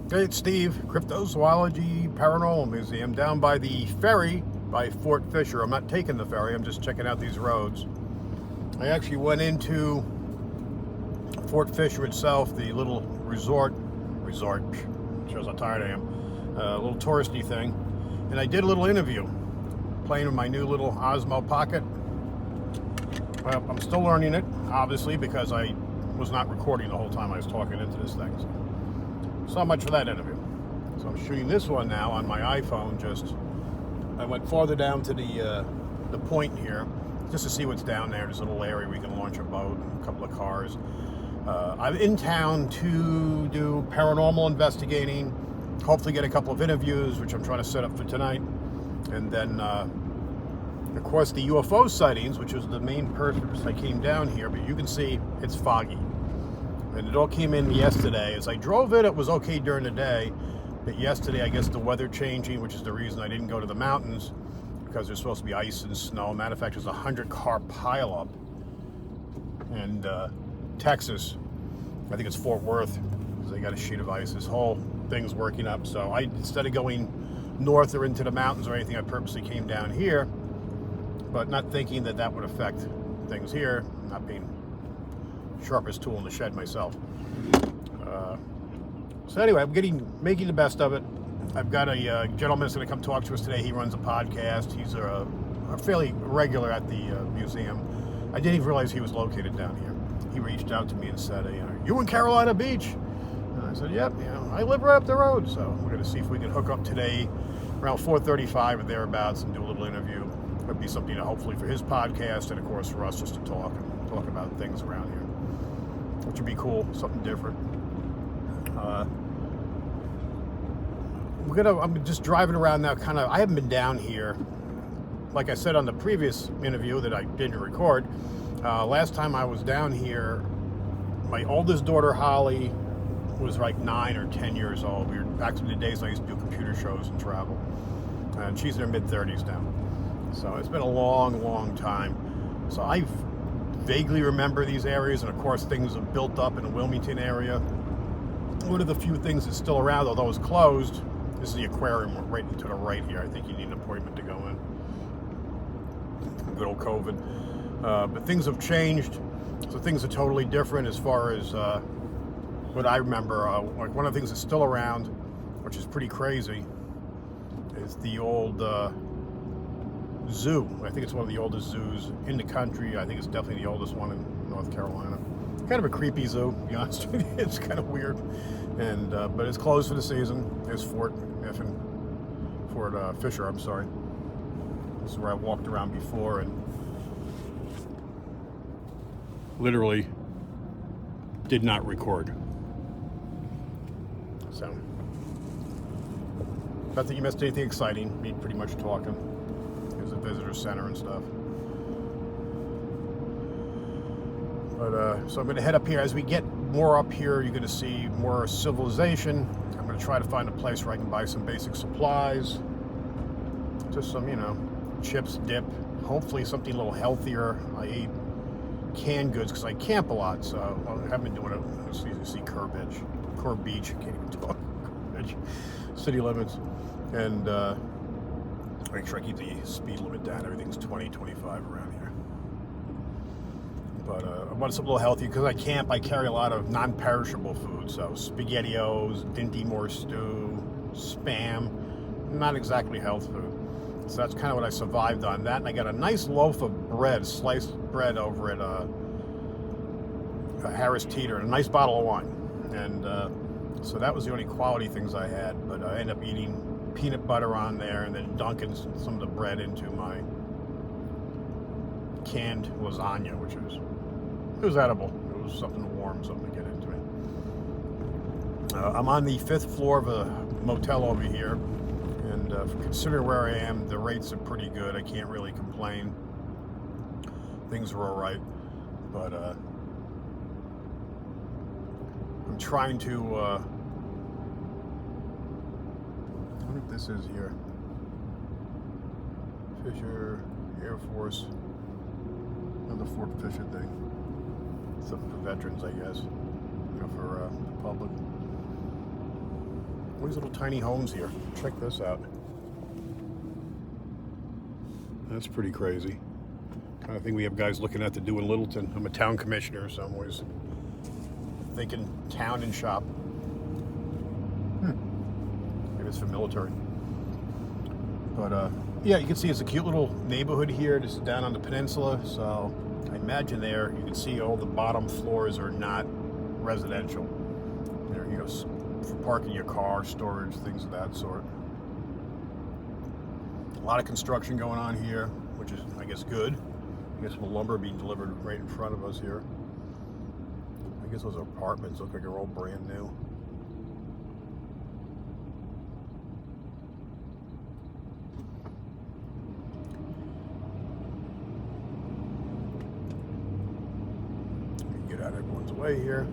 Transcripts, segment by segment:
Hey, it's Steve, Cryptozoology Paranormal Museum down by the ferry by Fort Fisher. I'm not taking the ferry, I'm just checking out these roads. I actually went into Fort Fisher itself, the little resort, shows how tired I am, a little touristy thing. And I did a little interview, playing with my new little Osmo Pocket. Well, I'm still learning it, obviously, because I was not recording the whole time I was talking into this thing. So much for that interview. So I'm shooting this one now on my iPhone. I went farther down to the point here, just to see what's down there. There's a little area we can launch a boat, a couple of cars. I'm in town to do paranormal investigating, hopefully get a couple of interviews, which I'm trying to set up for tonight. And then, of course, the UFO sightings, which was the main purpose I came down here, but you can see it's foggy. And it all came in yesterday. As I drove it was okay during the day, but yesterday, I guess the weather changing, which is the reason I didn't go to the mountains, because there's supposed to be ice and snow. Matter of fact, there's a 100-car pileup in Texas. I think it's Fort Worth, because they got a sheet of ice. This whole thing's working up. So instead of going north or into the mountains or anything, I purposely came down here, but not thinking that would affect things here, not being sharpest tool in the shed myself. So anyway, I'm making the best of it. I've got a gentleman that's going to come talk to us today. He runs a podcast. He's a fairly regular at the museum. I didn't even realize he was located down here. He reached out to me and said, "You in Carolina Beach?" And I said, "Yep. I live right up the road." So we're going to see if we can hook up today around 4:35 or thereabouts and do a little interview. It would be something hopefully for his podcast and of course for us just to talk about things around here, which would be cool, something different. I'm just driving around now, I haven't been down here. Like I said on the previous interview that I didn't record, last time I was down here, my oldest daughter, Holly, was like 9 or 10 years old. We were back to the days I used to do computer shows and travel. And she's in her mid-30s now. So it's been a long, long time. So I vaguely remember these areas, and of course things have built up in the Wilmington area. One of the few things that's still around, although it's closed, this is the aquarium right to the right here. I think you need an appointment to go in. Good old COVID. But things have changed, so things are totally different as far as what I remember. Like one of the things that's still around, which is pretty crazy, is the old zoo. I think it's one of the oldest zoos in the country. I think it's definitely the oldest one in North Carolina. Kind of a creepy zoo, to be honest with you. It's kind of weird, and but it's closed for the season. There's Fort Fisher. I'm sorry. This is where I walked around before and literally did not record. So, not that you missed anything exciting. Me pretty much talking. There's a visitor center and stuff. But so I'm going to head up here. As we get more up here, you're going to see more civilization. I'm going to try to find a place where I can buy some basic supplies. Just some, chips, dip. Hopefully something a little healthier. I ate canned goods because I camp a lot. So I haven't been doing it. Let's see Kerr Beach. I can't even talk. Kerr Beach. City limits. And make sure I keep the speed limit down. Everything's 20, 25 around here. But I want something a little healthy because I camp. I carry a lot of non-perishable food, so SpaghettiOs, Dinty Moore stew, Spam, not exactly health food. So that's kind of what I survived on that. And I got a nice loaf of bread, sliced bread over at Harris Teeter, and a nice bottle of wine. And so that was the only quality things I had. But I ended up eating peanut butter on there and then dunking some of the bread into my canned lasagna, which was edible. It was something warm, something to get into it. I'm on the 5th floor of a motel over here, and considering where I am, the rates are pretty good. I can't really complain. Things are all right, but I'm trying to. I wonder if this is here. Fisher Air Force. Another Fort Fisher thing. Something for veterans, I guess. For the public. These little tiny homes here. Check this out. That's pretty crazy. Kind of thing we have guys looking at to do in Littleton. I'm a town commissioner, so I'm always thinking town and shop. Maybe it's for military. But yeah, you can see it's a cute little neighborhood here. This is down on the peninsula, so I imagine there you can see all the bottom floors are not residential. There, you know, for parking your car, storage, things of that sort. A lot of construction going on here, which is, I guess, good. I guess some lumber being delivered right in front of us here. I guess those apartments look like they're all brand new. Get out of everyone's way here.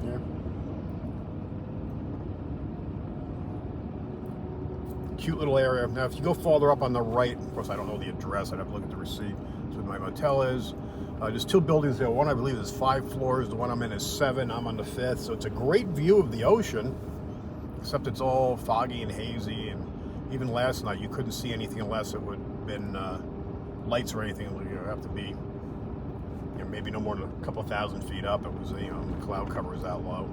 Yeah. Cute little area. Now, if you go farther up on the right, of course, I don't know the address. I'd have to look at the receipt. That's where my motel is. There's two buildings there. One, I believe, is 5 floors. The one I'm in is 7. I'm on the 5th. So it's a great view of the ocean, except it's all foggy and hazy. And even last night, you couldn't see anything unless it would have been lights or anything. It would have to be, you know, maybe no more than a couple thousand feet up. It was, you know, the cloud cover is that low.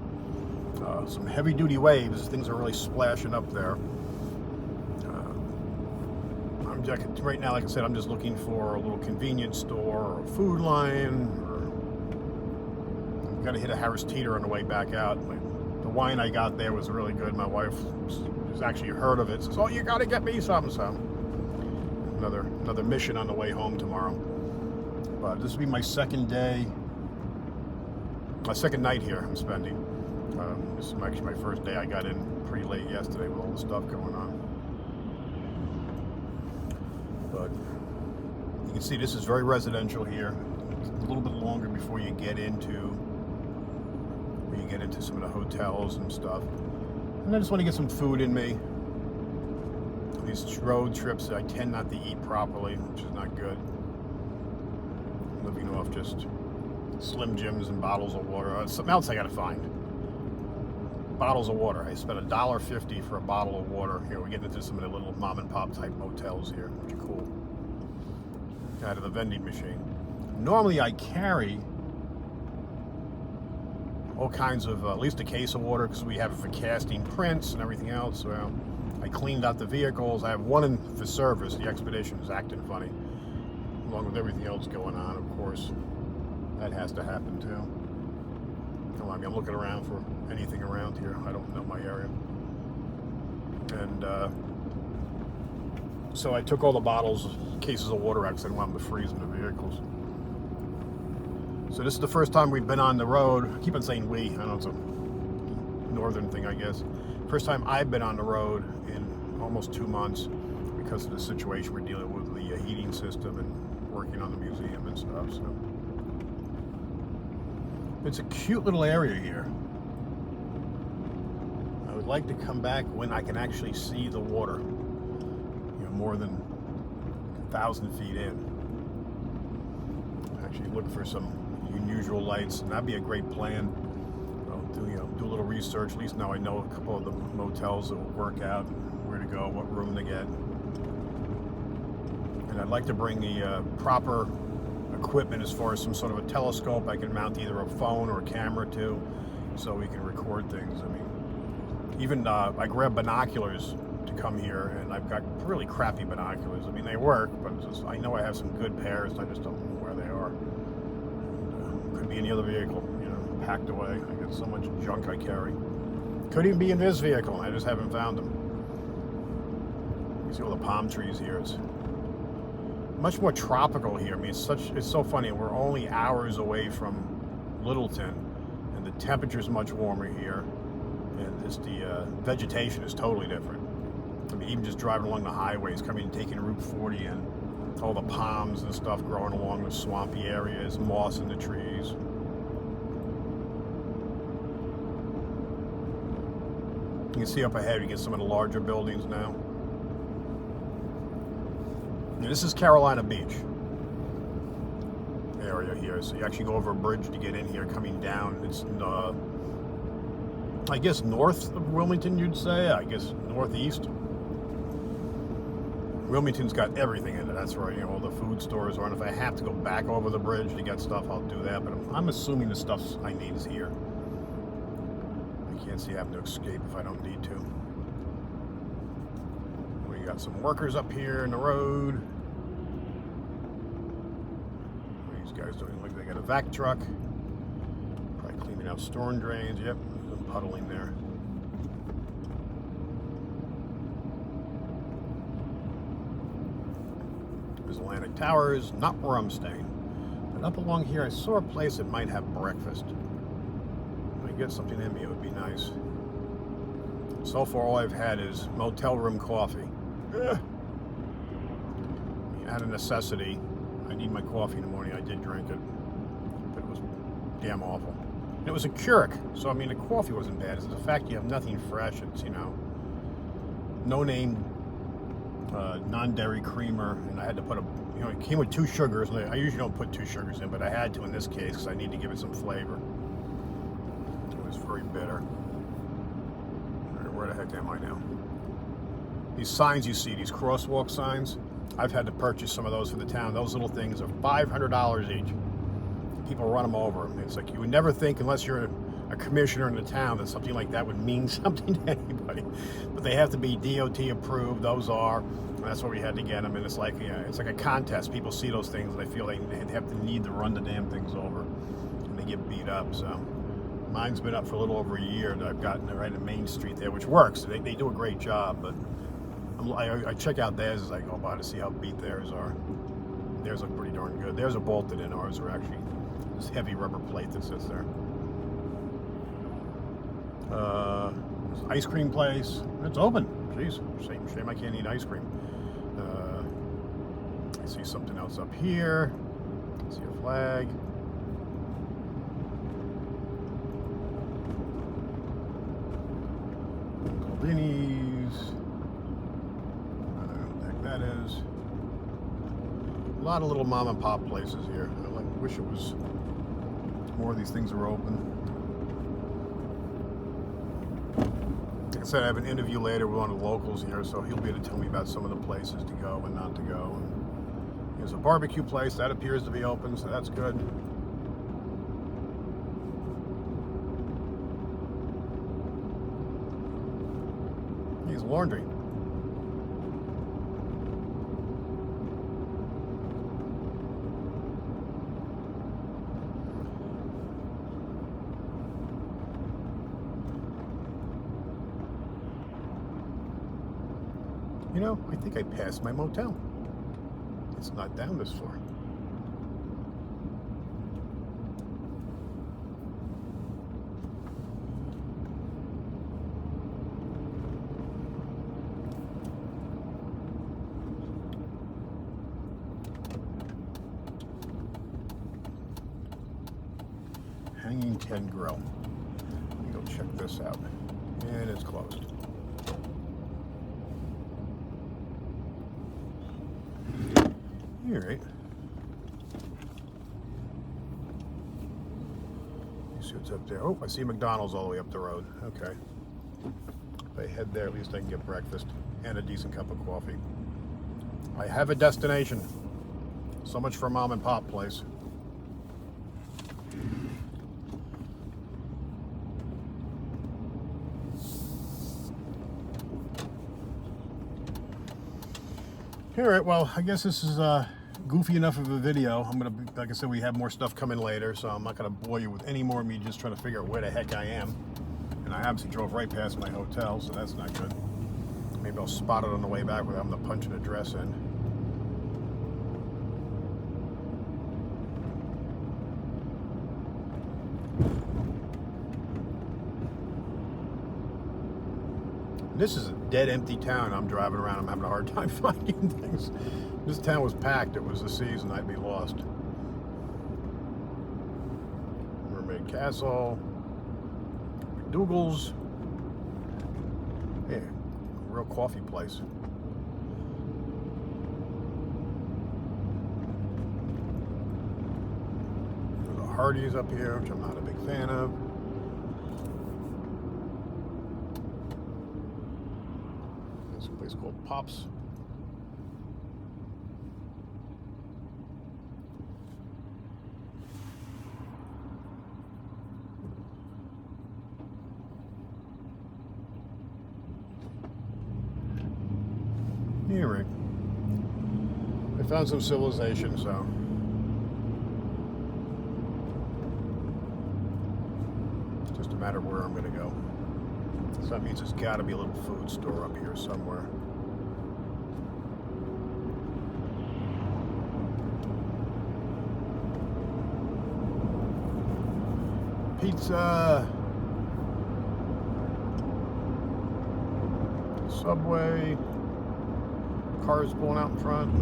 Some heavy-duty waves. Things are really splashing up there. Right now, like I said, I'm just looking for a little convenience store or a food line. I've got to hit a Harris Teeter on the way back out. The wine I got there was really good. My wife has actually heard of it. Says, "Oh, you got to get me some." So another mission on the way home tomorrow. But this will be my second day, my second night here. I'm spending. This is actually my first day. I got in pretty late yesterday with all the stuff going on. But you can see this is very residential here. It's a little bit longer before you get into some of the hotels and stuff. And I just want to get some food in me. These road trips, I tend not to eat properly, which is not good. I'm living off just Slim Jims and bottles of water. Something else I gotta find. Bottles of water. I spent $1.50 for a bottle of water. Here, we're getting into some of the little mom and pop type motels here, which are cool. Out of the vending machine. Normally I carry all kinds of, at least a case of water, because we have it for casting prints and everything else. Well, I cleaned out the vehicles. I have one in for service. The Expedition is acting funny, along with everything else going on, of course. That has to happen too. I mean, I'm looking around for anything around here. I don't know my area. And so I took all the bottles, cases of water out because I didn't want them to freeze in the vehicles. So this is the first time we've been on the road. I keep on saying we. I don't know, it's a northern thing, I guess. First time I've been on the road in almost 2 months because of the situation we're dealing with the heating system and working on the museum and stuff. So it's a cute little area here. I would like to come back when I can actually see the water, you know, more than 1,000 feet in. Actually look for some unusual lights, and that'd be a great plan. I'll do a little research. At least now I know a couple of the motels that will work out, where to go, what room to get. And I'd like to bring the proper equipment as far as some sort of a telescope I can mount either a phone or a camera to, so we can record things. I mean, even I grabbed binoculars to come here, and I've got really crappy binoculars. I mean, they work, but it's just, I know I have some good pairs, and I just don't know where they are. And, could be in the other vehicle, you know, packed away. I got so much junk I carry. Could even be in this vehicle. I just haven't found them. You see all the palm trees here. It's much more tropical here. I mean, it's so funny. We're only hours away from Littleton, and the temperature is much warmer here, and the vegetation is totally different. I mean, even just driving along the highways, coming and taking Route 40, and all the palms and stuff growing along the swampy areas, moss in the trees. You can see up ahead, you get some of the larger buildings now. Now, this is Carolina Beach area here, so you actually go over a bridge to get in here. Coming down, it's I guess north of Wilmington, you'd say. I guess northeast. Wilmington's got everything in it. That's where, you know, all the food stores are. And if I have to go back over the bridge to get stuff, I'll do that. But I'm assuming the stuff I need is here. I can't see having to escape if I don't need to. We got some workers up here in the road. What are these guys doing? Like they got a vac truck. Probably cleaning out storm drains. Yep, some puddling there. Atlantic Towers, not where I'm staying. But up along here, I saw a place that might have breakfast. If I get something in me, it would be nice. So far, all I've had is motel room coffee. Out of necessity, I need my coffee in the morning. I did drink it, but it was damn awful. And it was a Keurig, so I mean, the coffee wasn't bad. It's the fact you have nothing fresh. It's, you know, no name. Non-dairy creamer, and I had to put you know, it came with 2 sugars. I usually don't put 2 sugars in, but I had to in this case because I need to give it some flavor. It was very bitter. All right, where the heck am I now? These signs you see, these crosswalk signs, I've had to purchase some of those for the town. Those little things are $500 each. People run them over. It's like you would never think, unless you're a commissioner in the town, that something like that would mean something to anybody. But they have to be DOT approved. Those are. That's why we had to get them. And it's like, yeah, it's like a contest. People see those things and they feel they have to need to run the damn things over, and they get beat up. So mine's been up for a little over a year. That I've gotten it right at Main Street there, which works. They do a great job. But I check out theirs as I go by to see how beat theirs are. Theirs look pretty darn good. Theirs are bolted in. Ours are actually this heavy rubber plate that sits there. Ice cream place. It's open. Jeez, shame I can't eat ice cream. I see something else up here. I see a flag. Goldini's. I don't know what the heck that is. A lot of little mom and pop places here. I wish it was more of these things were open. Like I said, I have an interview later with one of the locals here, so he'll be able to tell me about some of the places to go and not to go. And there's a barbecue place that appears to be open, so that's good. Here's laundry. You know, I think I passed my motel. It's not down this far. Hanging Ted Grill. Let me go check this out. And it's closed. All right. You see what's up there? Oh, I see McDonald's all the way up the road. Okay. If I head there, at least I can get breakfast and a decent cup of coffee. I have a destination. So much for a mom and pop place. All right, well, I guess this is goofy enough of a video. I'm gonna, like I said, we have more stuff coming later, so I'm not gonna bore you with any more of me just trying to figure out where the heck I am. And I obviously drove right past my hotel, so that's not good. Maybe I'll spot it on the way back without having to punch an address in. This is a dead empty town. I'm driving around. I'm having a hard time finding things. This town was packed. It was the season. I'd be lost. Mermaid Castle. McDougal's. Yeah, real coffee place. There's a Hardee's up here, which I'm not a big fan of. a place called Pops. Anyway, I found some civilization, so it's just a matter of where I'm going to go. So that means there's got to be a little food store up here somewhere. Pizza, Subway, cars pulling out in front.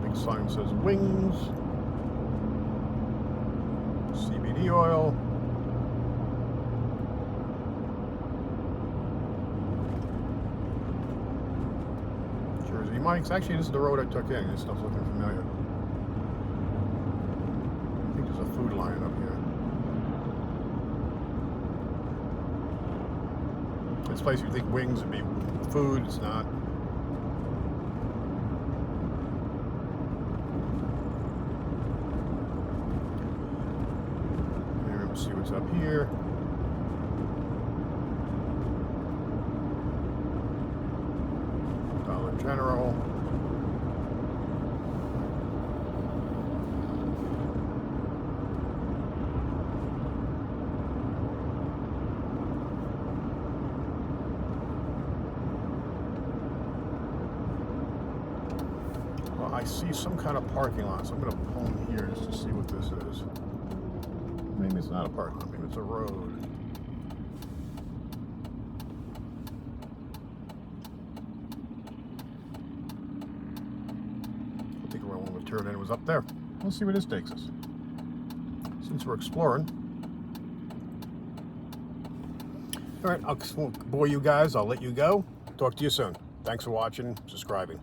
Big sign says wings, CBD oil. Jersey Mike's. Actually, this is the road I took in. This stuff's looking familiar. I think there's a food line up here. This place you'd think wings would be food. It's not. Here, let's see what's up here. Dollar General. I see some kind of parking lot, so I'm going to pull in here just to see what this is. Maybe it's not a parking lot, maybe it's a road. I think where I want to turn in was up there. Let's see where this takes us. Since we're exploring. All right, I won't bore you guys. I'll let you go. Talk to you soon. Thanks for watching, subscribing.